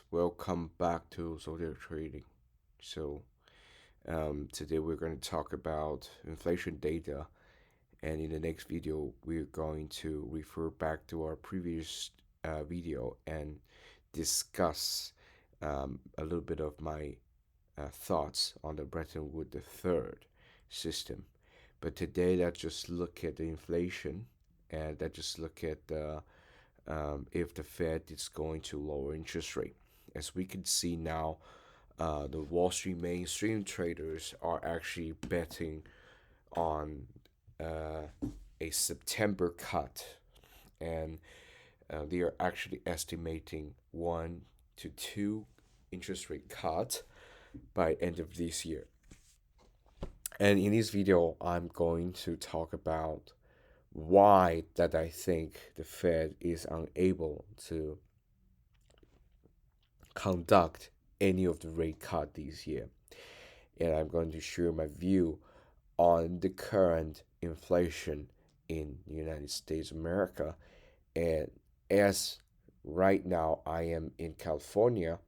guys, welcome back to Zodiac Trading. So, today we're going to talk about inflation data, and in the next video, we're going to refer back to our previous video and discuss a little bit of my thoughts on the Bretton Woods III system. But today, let's just look at the inflation and let's just look at the if the Fed is going to lower interest rate. As we can see now, the Wall Street mainstream traders are actually betting on uh, a September cut, and they are actually estimating 1 to 2 interest rate cut by end of this year. And in this video, I'm going to talk about why that I think the Fed is unable to conduct any of the rate cut this year. And I'm going to share my view on the current inflation in the United States of America. And as right now I am in California,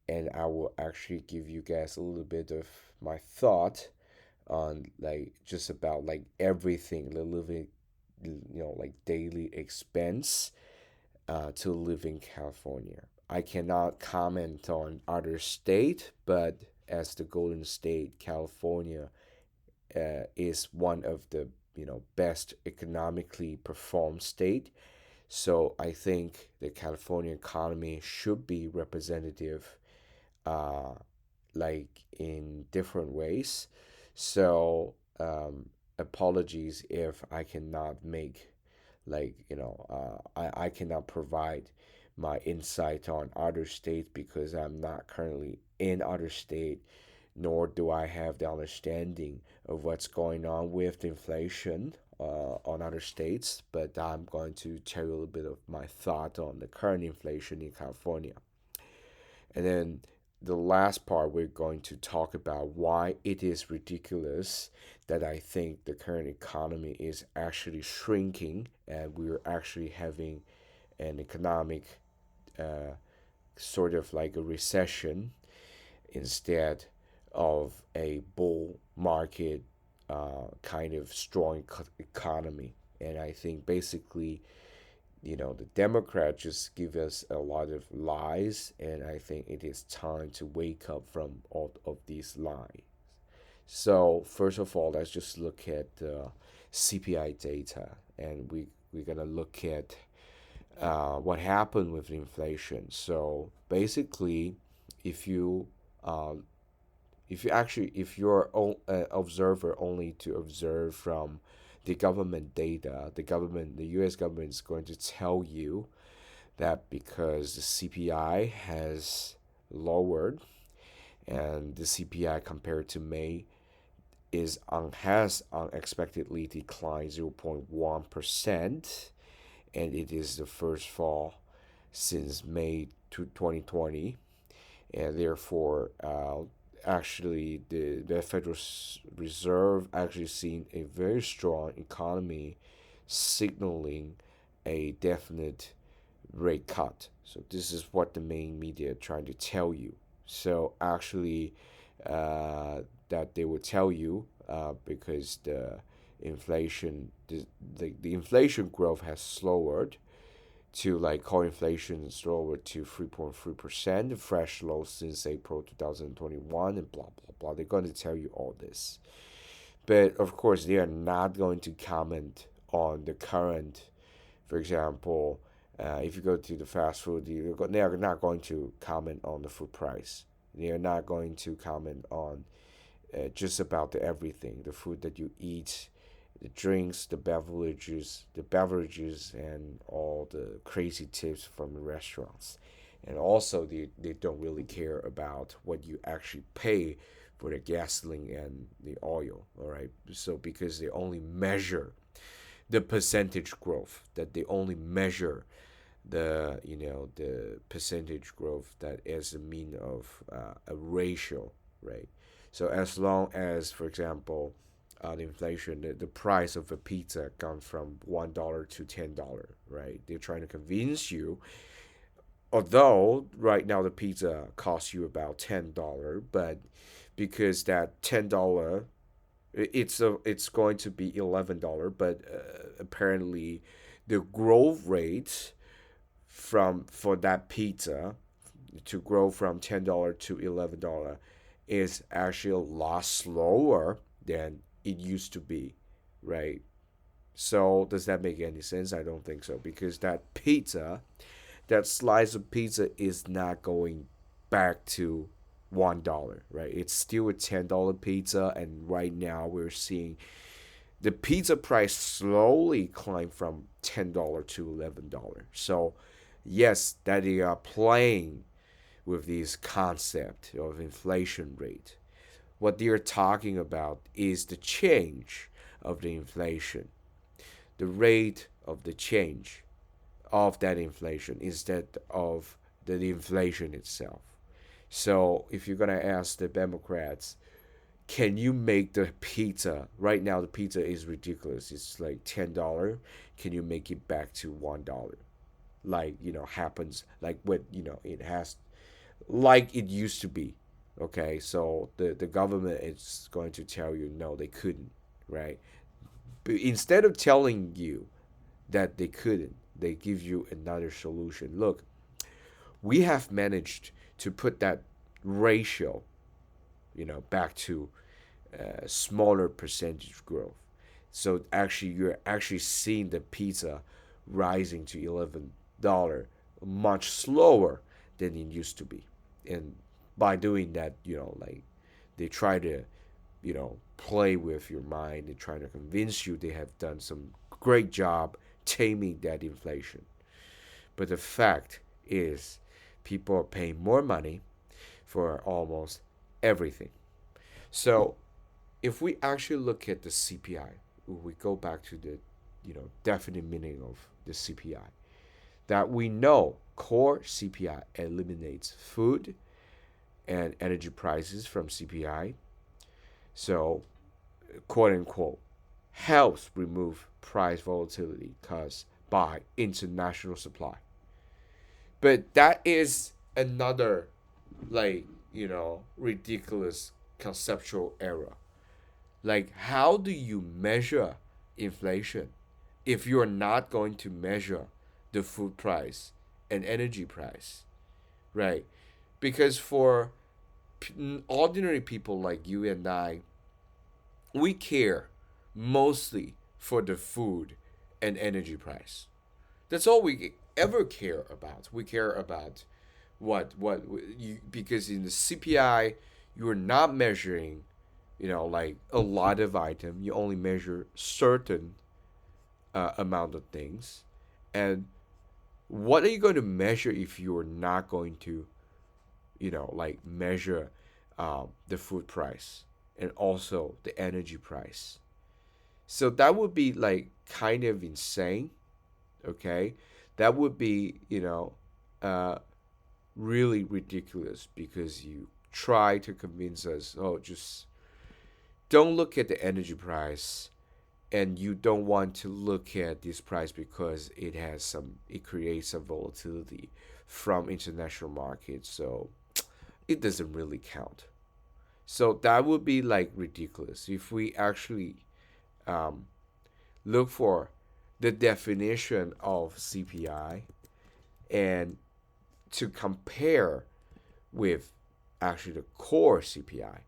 and I will actually give you guys a little bit of my thought on like just about like everything, the living, like daily expense to live in California. I cannot comment on other state, but as the Golden State, California is one of the best economically performed state. So I think the California economy should be representative, uh, like in different ways. So apologies if I cannot make I cannot provide my insight on other states because I'm not currently in other state, nor do I have the understanding of what's going on with inflation on other states. But I'm going to tell you a little bit of my thought on the current inflation in California. And then the last part, we're going to talk about why it is ridiculous that I think the current economy is actually shrinking and we're actually having an economic uh, sort of like a recession instead of a bull market kind of strong economy. And I think basically the Democrats just give us a lot of lies, and I think it is time to wake up from all of these lies. So first of all, let's just look at the CPI data, and we're gonna look at what happened with inflation. So basically, if you uh, if you're an observer only to observe from the government data, the U.S. government is going to tell you that because the CPI has lowered and the CPI compared to May has unexpectedly declined 0.1%, and it is the first fall since May 2020, and therefore actually the Federal Reserve actually seen a very strong economy signaling a definite rate cut. So this is what the main media are trying to tell you. So actually uh, that they will tell you because the inflation growth has slowed to like core inflation is lower to 3.3%, fresh low since April 2021, and blah blah blah. They're going to tell you all this, but of course they are not going to comment on the current. For example, if you go to the fast food, they are not going to comment on the food price. They are not going to comment on just about everything, the food that you eat, the drinks, the beverages, and all the crazy tips from the restaurants. And also, they don't really care about what you actually pay for the gasoline and the oil. All right, so because they only measure the percentage growth, that they only measure the percentage growth that is a mean of a ratio, right? So as long as, for example, the inflation, the price of a pizza gone from $1 to $10, right? They're trying to convince you Although right now the pizza costs you about $10, but because that $10, it's going to be $11, but apparently the growth rate from for that pizza to grow from $10 to $11 is actually a lot slower than it used to be, right? So does that make any sense? I don't think so, because that slice of pizza is not going back to $1, right? It's still a $10 pizza, and right now we're seeing the pizza price slowly climb from $10 to $11. So yes, that they are playing with this concept of inflation rate. What they're talking about is the change of the inflation, the rate of the change of that inflation instead of the inflation itself. So if you're gonna ask the Democrats, can you make the pizza right now? The pizza is ridiculous. It's like $10. Can you make it back to $1? Like happens like what it has like it used to be. Okay, so the government is going to tell you no, they couldn't, right? But instead of telling you that they couldn't, they give you another solution. Look, we have managed to put that ratio, back to smaller percentage growth. So actually, you're actually seeing the pizza rising to $11 much slower than it used to be. And by doing that, like they try to, play with your mind. They try to convince you they have done some great job taming that inflation. But the fact is, people are paying more money for almost everything. So if we actually look at the CPI, we go back to the definite meaning of the CPI, that we know core CPI eliminates food and energy prices from CPI. So, quote unquote, helps remove price volatility caused by international supply. But that is another, like, ridiculous conceptual error. Like, how do you measure inflation if you're not going to measure the food price and energy price, right? Because for ordinary people like you and I, we care mostly for the food and energy price. That's all we ever care about. We care about what you, because in the CPI you're not measuring, like a lot of item. You only measure certain amount of things, and what are you going to measure if you're not going to, like measure the food price and also the energy price? So that would be like kind of insane. Okay, that would be uh, really ridiculous, because you try to convince us, oh, just don't look at the energy price, and you don't want to look at this price because it creates some volatility from international markets, so it doesn't really count. So that would be like ridiculous if we actually um, look for the definition of CPI and to compare with actually the core CPI.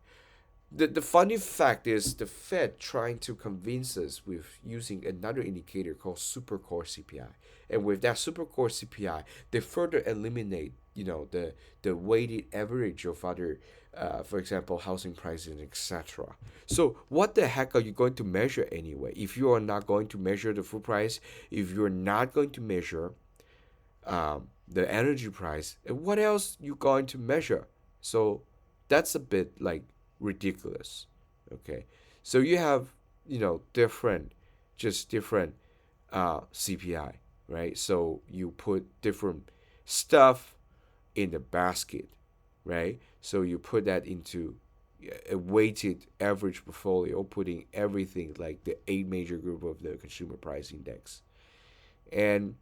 The funny fact is the Fed trying to convince us with using another indicator called supercore CPI, and with that supercore CPI, they further eliminate the weighted average of other, for example, housing prices, etc. So what the heck are you going to measure anyway? If you are not going to measure the food price, if you're not going to measure the energy price, and what else you going to measure? So that's a bit like ridiculous. Okay, so you have different, just different CPI, right? So you put different stuff in the basket, right? So you put that into a weighted average portfolio, putting everything like the eight major group of the consumer price index, and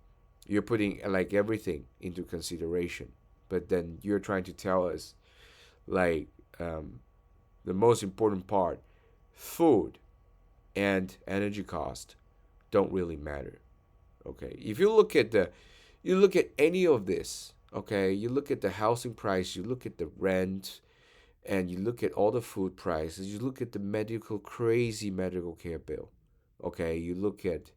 You're putting like everything into consideration, but then you're trying to tell us like um, the most important part, food and energy cost don't really matter. Okay, if you look at any of this. Okay, you look at the housing price, you look at the rent, and you look at all the food prices, you look at the crazy medical care bill. Okay, you look at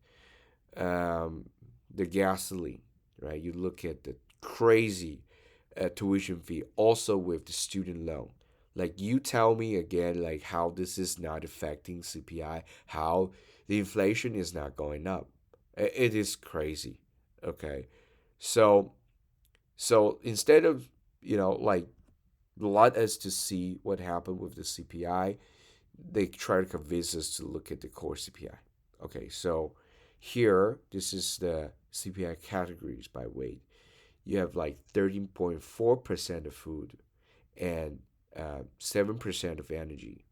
um, the gasoline, right? You look at the crazy tuition fee, also with the student loan. Like you tell me again, like how this is not affecting CPI, how the inflation is not going up. It is crazy. Okay, so instead of like let us to see what happened with the CPI, they try to convince us to look at the core CPI. Okay, so here, this is the CPI categories by weight. You have like 13.4% of food and 7% of energy.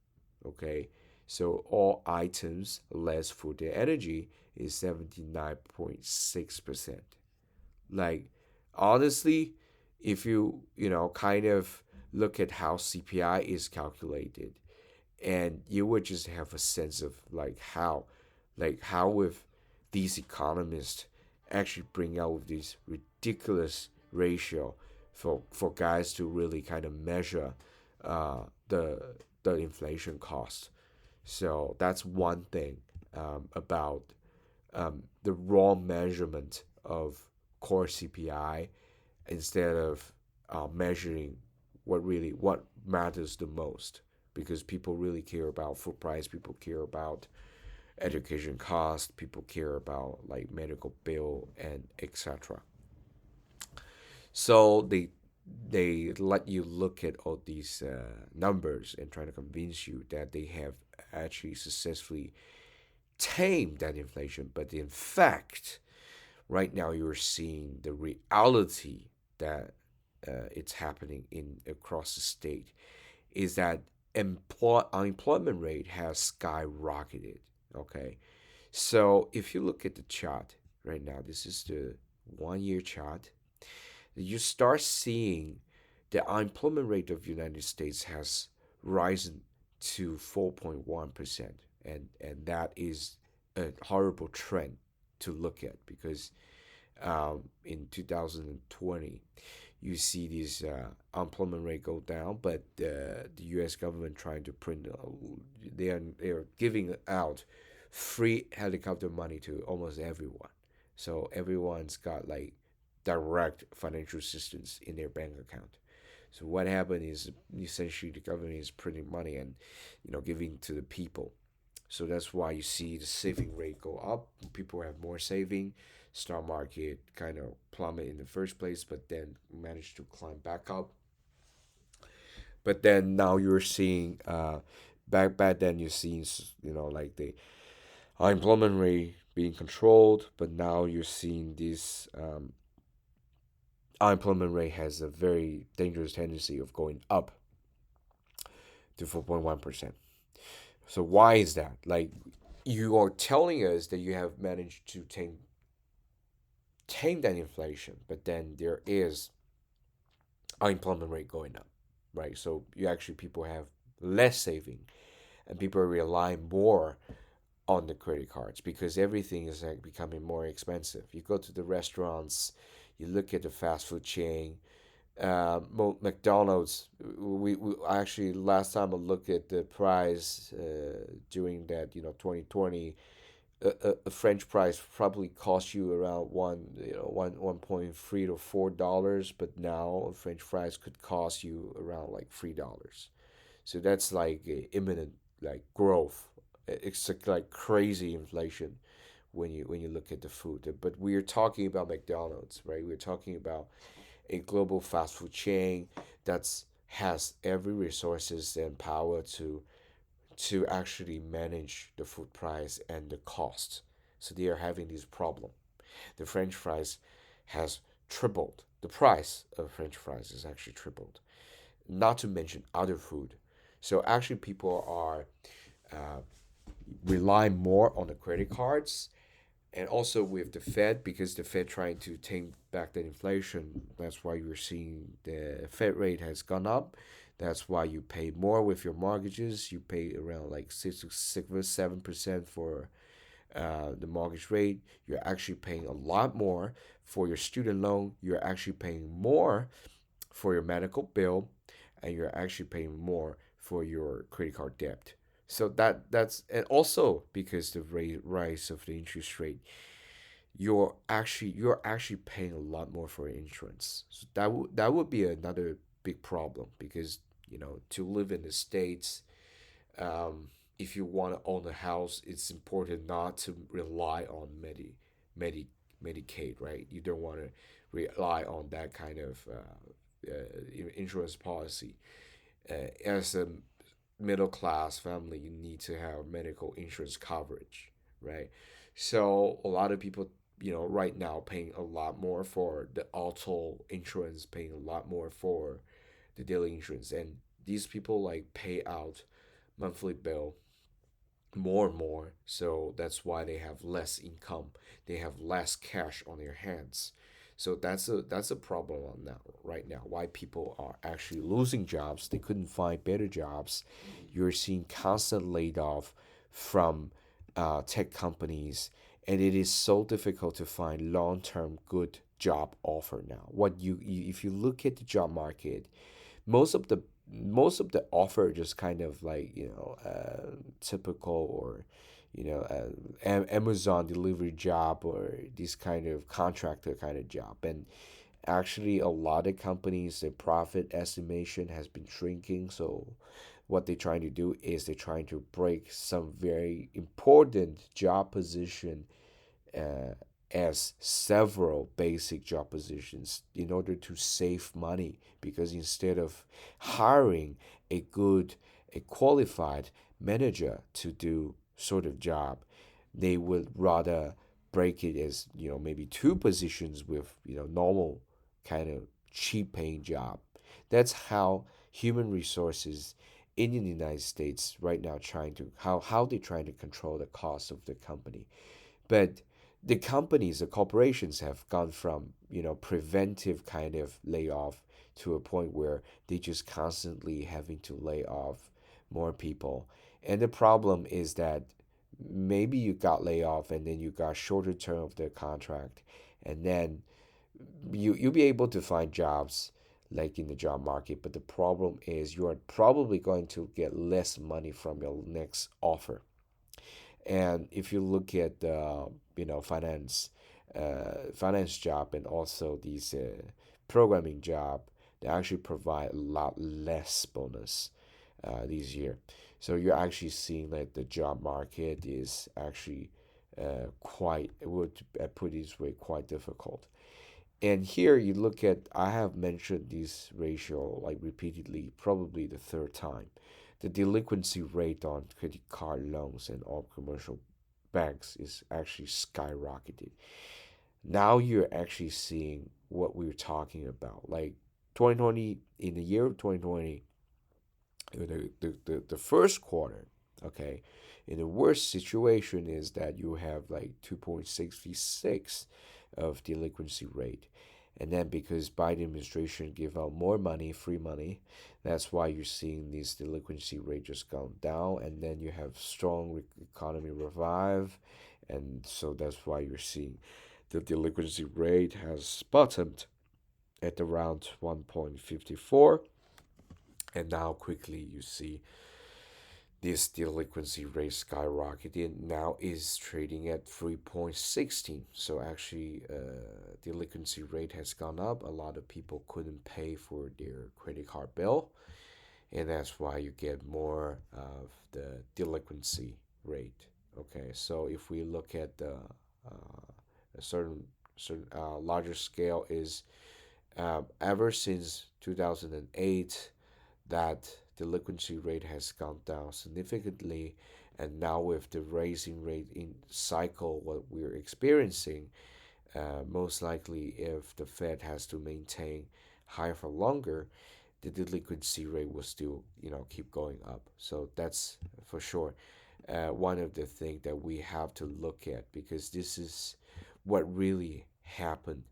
Okay, so all items less food and energy is 79.6%. Like, honestly, if kind of look at how CPI is calculated, and you would just have a sense of like how with these economists actually bring out these ridiculous ratio for guys to really kind of measure uh, the the inflation cost. So that's one thing about the raw measurement of core CPI instead of measuring what matters the most, because people really care about food price, people care about education cost, people care about like medical bill and etc. So they let you look at all these numbers and try to convince you that they have actually successfully tamed that inflation, but in fact right now you're seeing the reality that it's happening in across the state is that unemployment rate has skyrocketed. Okay, so if you look at the chart right now, this is the 1 year chart. You start seeing the unemployment rate of the United States has risen to 4.1%, and that is a horrible trend to look at because in 2020 you see this unemployment rate go down, but the U.S. government trying to print, they are giving out free helicopter money to almost everyone, so everyone's got like direct financial assistance in their bank account. So what happened is essentially the government is printing money and giving to the people. So that's why you see the saving rate go up. People have more saving. Stock market kind of plummet in the first place, but then managed to climb back up. But then now you're seeing back then you're seeing like the unemployment rate being controlled, but now you're seeing this unemployment rate has a very dangerous tendency of going up to 4.1%. So why is that? Like you are telling us that you have managed to tame that inflation, but then there is unemployment rate going up, right? So you actually people have less saving, and people rely more on the credit cards because everything is like becoming more expensive. You go to the restaurants, you look at the fast food chain, McDonald's. We actually last time I looked at the price during that 2020, a French fries probably cost you around 1.3 to $4, but now a French fries could cost you around like $3. So that's like imminent like growth. It's like crazy inflation when you look at the food. But we are talking about McDonald's, right? We're talking about a global fast food chain that's has every resources and power to actually manage the food price and the cost. So they are having this problem. The French fries has tripled. The price of French fries is actually tripled. Not to mention other food. So actually, people are relying more on the credit cards, And also with the Fed, because the Fed trying to tame back the inflation, that's why you're seeing the Fed rate has gone up. That's why you pay more with your mortgages. You pay around like 7% for the mortgage rate. You're actually paying a lot more for your student loan. You're actually paying more for your medical bill, and you're actually paying more for your credit card debt. So that's and also because the rise of the interest rate, you're actually paying a lot more for insurance. So that would be another big problem because to live in the states, um, if you want to own a house, it's important not to rely on Medi Medicaid, right? You don't want to rely on that kind of insurance policy. As a middle class family, you need to have medical insurance coverage, right? So a lot of people, right now paying a lot more for the auto insurance, paying a lot more for the daily insurance, and these people like pay out monthly bill more and more. So that's why they have less income. They have less cash on their hands. So that's a problem on now right now. Why people are actually losing jobs? They couldn't find better jobs. You're seeing constant laid off from tech companies, and it is so difficult to find long-term good job offer now. If you look at the job market, most of the most of the offer just kind of like typical, or Amazon delivery job, or this kind of contractor kind of job. And actually a lot of companies, their profit estimation has been shrinking. So what they're trying to do is they're trying to break some very important job position uh, as several basic job positions in order to save money, because instead of hiring a qualified manager to do sort of job, they would rather break it as maybe two positions with normal kind of cheap paying job. That's how human resources in the United States right now trying to how they trying to control the cost of the company. But the companies, the corporations have gone from, preventive kind of layoff to a point where they just constantly having to lay off more people. And the problem is that maybe you got laid off and then you got shorter term of the contract, and then you'll be able to find jobs like in the job market, but the problem is you are probably going to get less money from your next offer. And if you look at finance job, and also these programming job, they actually provide a lot less bonus this year. So you're actually seeing that the job market is actually quite, I would put it this way, quite difficult. And here you look at, I have mentioned this ratio like repeatedly, probably the third time. The delinquency rate on credit card loans and all commercial banks is actually skyrocketed. Now you're actually seeing what we are talking about. Like 2020, in the year of 2020, the first quarter, okay, in the worst situation is that you have like 2.66 of delinquency rate. And then because Biden administration give out more money, free money, that's why you're seeing this delinquency rate just gone down. And then you have strong economy revive, and so that's why you're seeing the delinquency rate has bottomed at around 1.54, and now quickly you see this delinquency rate skyrocketed. Now is trading at 3.16. So actually, delinquency rate has gone up. A lot of people couldn't pay for their credit card bill, and that's why you get more of the delinquency rate. Okay, so if we look at the a certain larger scale is ever since 2008, that delinquency rate has gone down significantly. And now with the raising rate in cycle what we're experiencing, most likely if the Fed has to maintain higher for longer, the delinquency rate will still keep going up. So that's for sure. one of the things that we have to look at, because this is what really happened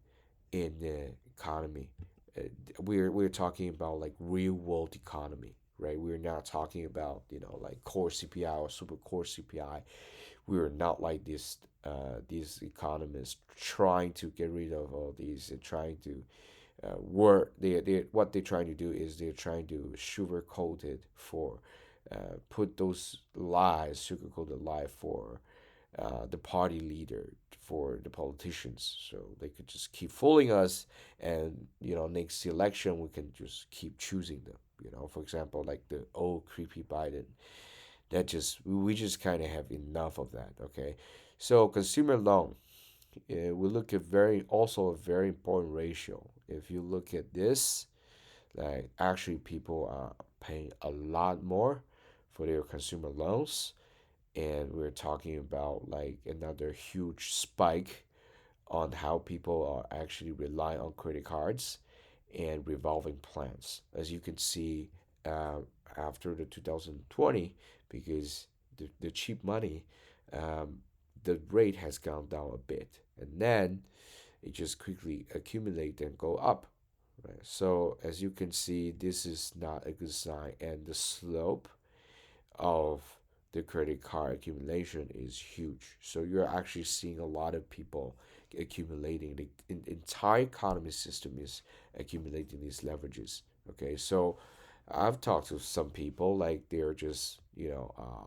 in the economy. Uh, we're talking about like real world economy, right? We're not talking about like core CPI or super core CPI. We're not like these economists trying to get rid of all these and trying to work. They what they're trying to do is they're trying to sugarcoat it for put those lies, sugarcoat the lie for the party leader, for the politicians, so they could just keep fooling us, and next election we can just keep choosing them. For example, like the old creepy Biden. That just we just kind of have enough of that. Okay, so consumer loan. We look at very also a very important ratio. If you look at this, like actually people are paying a lot more for their consumer loans, and we're talking about like another huge spike on how people are actually relying on credit cards and revolving plans. As you can see, uh, after the 2020, because the cheap money, um, the rate has gone down a bit, and then it just quickly accumulate and go up. Right? So as you can see, this is not a good sign, and the slope of the credit card accumulation is huge. So you're actually seeing a lot of people accumulating. The entire economy system is accumulating these leverages. Okay, so I've talked to some people like they're just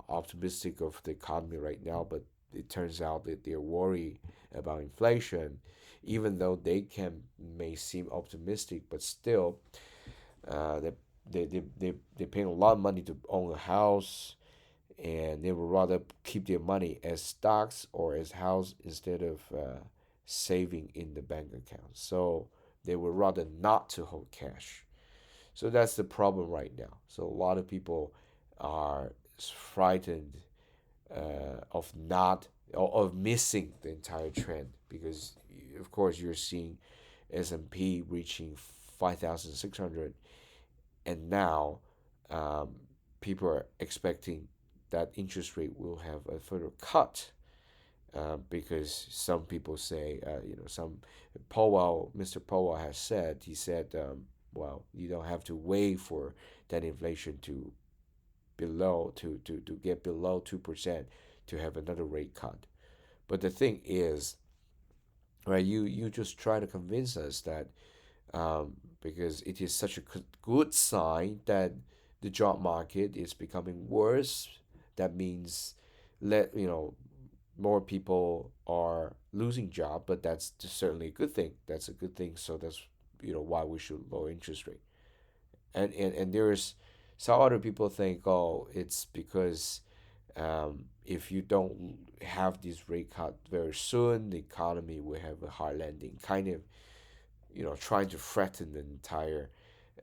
optimistic of the economy right now, but it turns out that they're worried about inflation, even though they can may seem optimistic, but still, they they're paying a lot of money to own a house, and they would rather keep their money as stocks or as house instead of saving in the bank account. So they would rather not to hold cash. So that's the problem right now. So a lot of people are frightened of not of missing the entire trend, because of course you're seeing S&P reaching 5,600, and now um, people are expecting that interest rate will have a further cut, because some people say, some Mr. Powell has said, he said, well, you don't have to wait for that inflation to to get below 2% to have another rate cut. But the thing is, right, you just try to convince us that because it is such a good sign that the job market is becoming worse. That means let more people are losing job, but that's certainly a good thing. That's a good thing. So that's why we should lower interest rate. And there's some other people think, oh, it's because if you don't have this rate cut very soon, the economy will have a hard landing. Kind of trying to threaten the entire,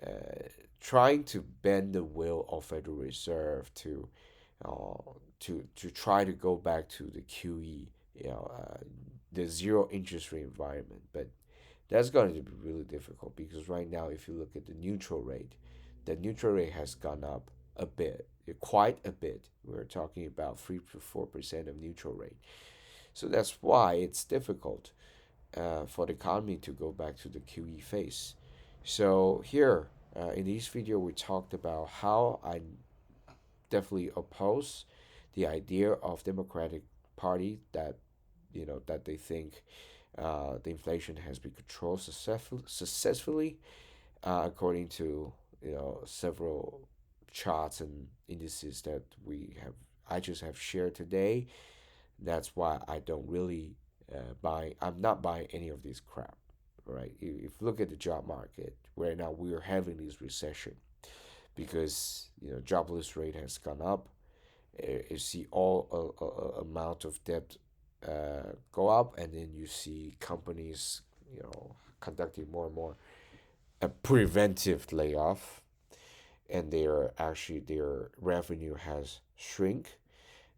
uh, trying to bend the will of Federal Reserve to try to go back to the QE, the zero interest rate environment. But that's going to be really difficult, because right now, if you look at the neutral rate has gone up a bit, quite a bit. We're talking about 3 to 4% of neutral rate. So that's why it's difficult for the economy to go back to the QE phase. So here in this video, we talked about how I definitely oppose the idea of Democratic Party that that they think the inflation has been controlled successfully, according to several charts and indices that I just have shared today. That's why I don't really buy. I'm not buying any of this crap. Right? If you look at the job market right now, we are having this recession because jobless rate has gone up. You see all amount of debt go up, and then you see companies conducting more and more a preventive layoff, and their revenue has shrink.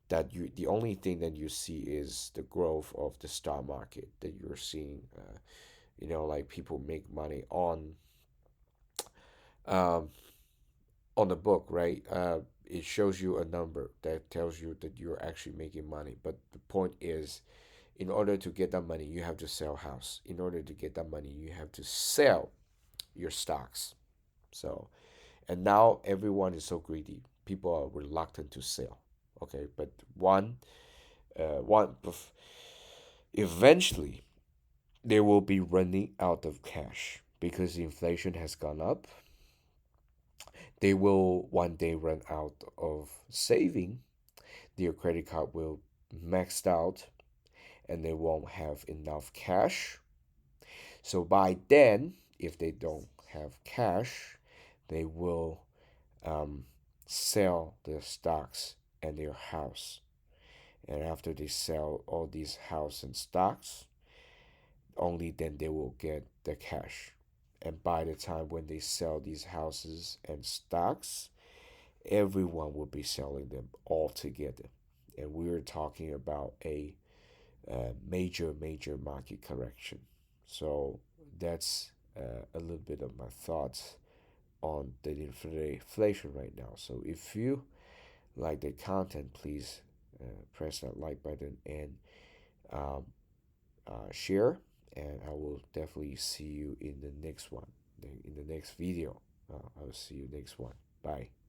That you the only thing that you see is the growth of the stock market, that you're seeing. Like people make money um, on the book, right? it shows you a number that tells you that you're actually making money. But the point is, in order to get that money, you have to sell house. In order to get that money, you have to sell your stocks. So, and now everyone is so greedy. People are reluctant to sell. Okay, but one, eventually they will be running out of cash because inflation has gone up. They will one day run out of saving. Their credit card will maxed out and they won't have enough cash. So by then, if they don't have cash, they will um, sell their stocks and their house. And after they sell all these house and stocks, only then they will get the cash. And by the time when they sell these houses and stocks, everyone will be selling them all together. And we're talking about a major market correction. So that's a little bit of my thoughts on the inflation right now. So if you like the content, please press that like button and um, share. And I will definitely see you in the next one, in the next video. I will see you next one. Bye.